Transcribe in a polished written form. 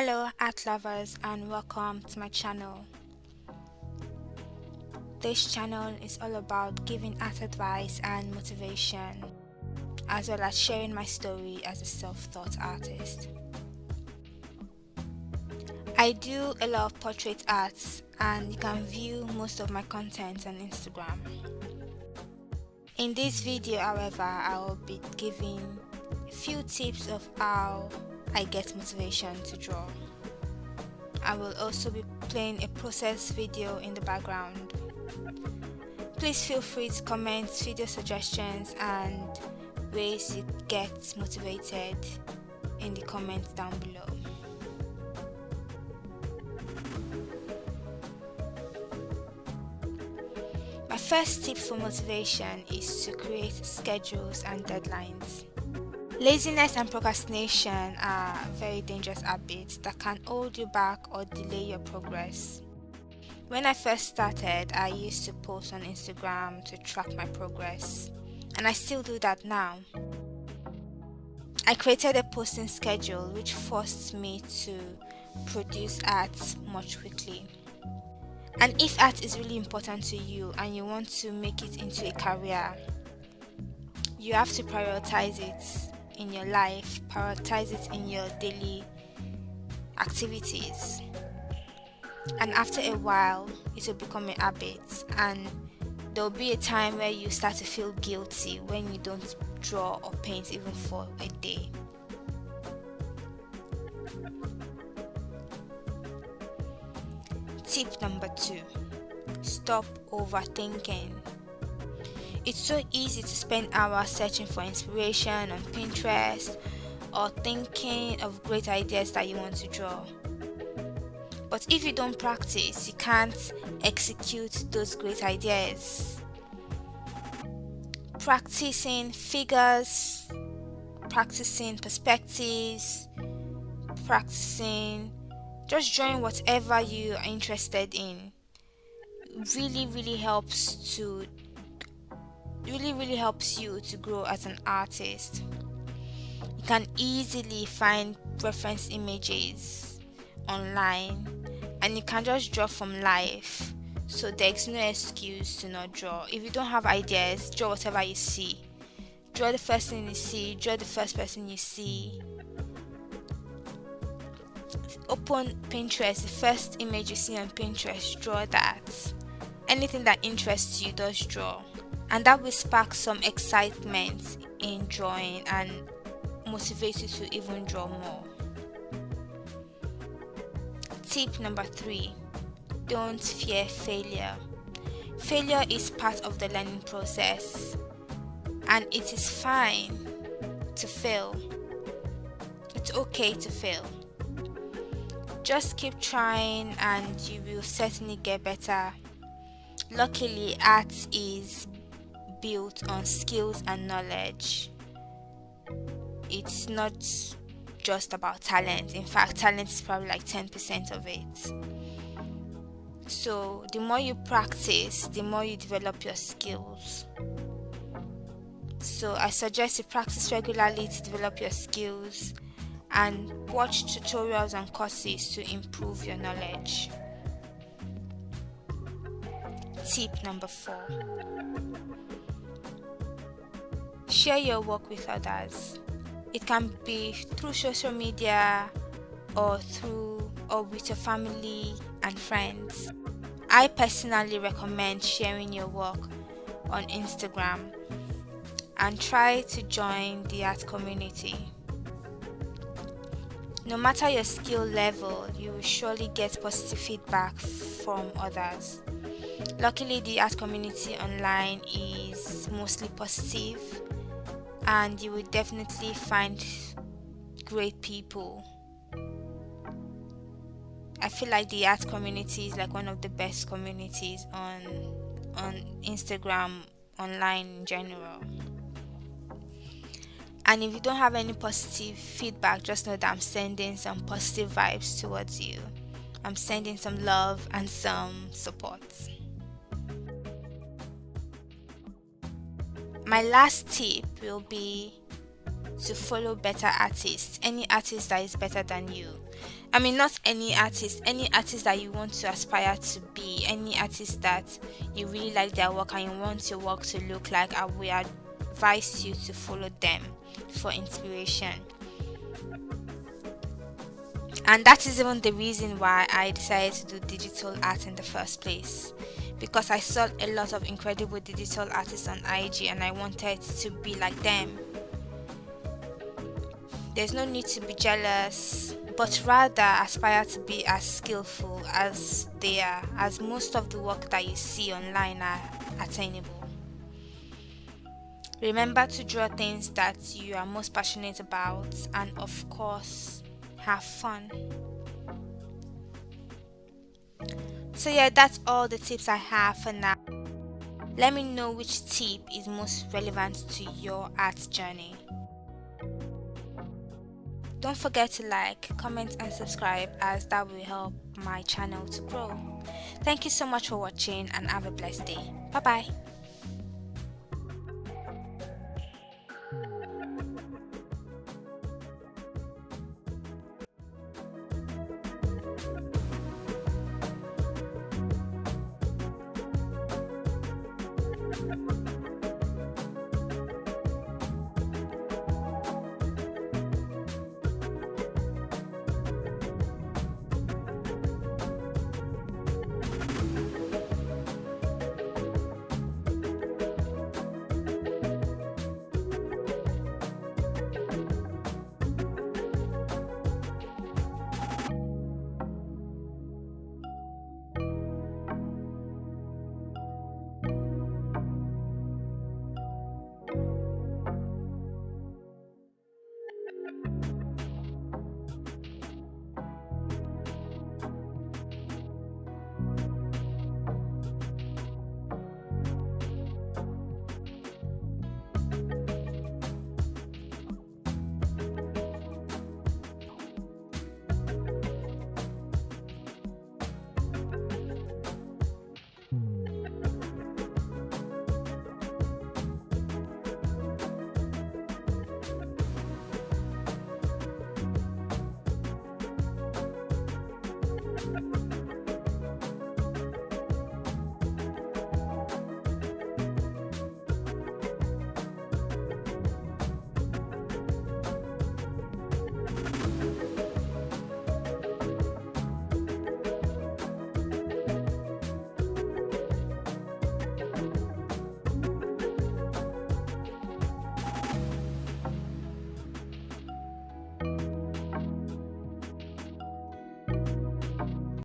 Hello art lovers and welcome to my channel. This channel is all about giving art advice and motivation, as well as sharing my story as a self-taught artist. I do a lot of portrait arts and you can view most of my content on Instagram. In this video, however, I will be giving a few tips of how I get motivation to draw. I will also be playing a process video in the background. Please feel free to comment video suggestions and ways you get motivated in the comments down below. My first tip for motivation is to create schedules and deadlines. Laziness and procrastination are very dangerous habits that can hold you back or delay your progress. When I first started, I used to post on Instagram to track my progress, and I still do that now. I created a posting schedule which forced me to produce art much quickly. And if art is really important to you and you want to make it into a career, you have to prioritize it in your life, prioritize it in your daily activities. And after a while, it will become a habit, and there will be a time where you start to feel guilty when you don't draw or paint even for a day. Tip number 2: stop overthinking. It's so easy to spend hours searching for inspiration on Pinterest or thinking of great ideas that you want to draw. But if you don't practice, you can't execute those great ideas. Practicing figures, practicing perspectives, practicing just drawing whatever you are interested in really helps you to grow as an artist. You can easily find reference images online and you can just draw from life, so there's no excuse to not draw. If you don't have ideas, draw whatever you see. Draw the first thing you see, draw the first person you see. Open Pinterest, the first image you see on Pinterest, draw that. Anything that interests you, just draw. And that will spark some excitement in drawing and motivate you to even draw more. Tip number 3: don't fear failure. Failure is part of the learning process, and it is fine to fail. It's okay to fail. Just keep trying and you will certainly get better. Luckily, art is built on skills and knowledge. It's not just about talent. In fact, talent is probably like 10% of it. So the more you practice, the more you develop your skills. So I suggest you practice regularly to develop your skills and watch tutorials and courses to improve your knowledge. Tip number 4: share your work with others. It can be through social media or with your family and friends. I personally recommend sharing your work on Instagram and try to join the art community. No matter your skill level, you will surely get positive feedback from others. Luckily, the art community online is mostly positive, and you will definitely find great people. I feel like the art community is like one of the best communities on Instagram, online in general. And if you don't have any positive feedback, just know that I'm sending some positive vibes towards you. I'm sending some love and some support. My last tip will be to follow better artists, any artist that is better than you. I mean, not any artist that you want to aspire to be, any artist that you really like their work and you want your work to look like, I will advise you to follow them for inspiration. And that is even the reason why I decided to do digital art in the first place. Because I saw a lot of incredible digital artists on IG and I wanted to be like them. There's no need to be jealous, but rather aspire to be as skillful as they are, as most of the work that you see online are attainable. Remember to draw things that you are most passionate about, and of course, have fun. So, yeah, that's all the tips I have for now. Let me know which tip is most relevant to your art journey. Don't forget to like, comment, and subscribe, as that will help my channel to grow. Thank you so much for watching and have a blessed day. Bye bye.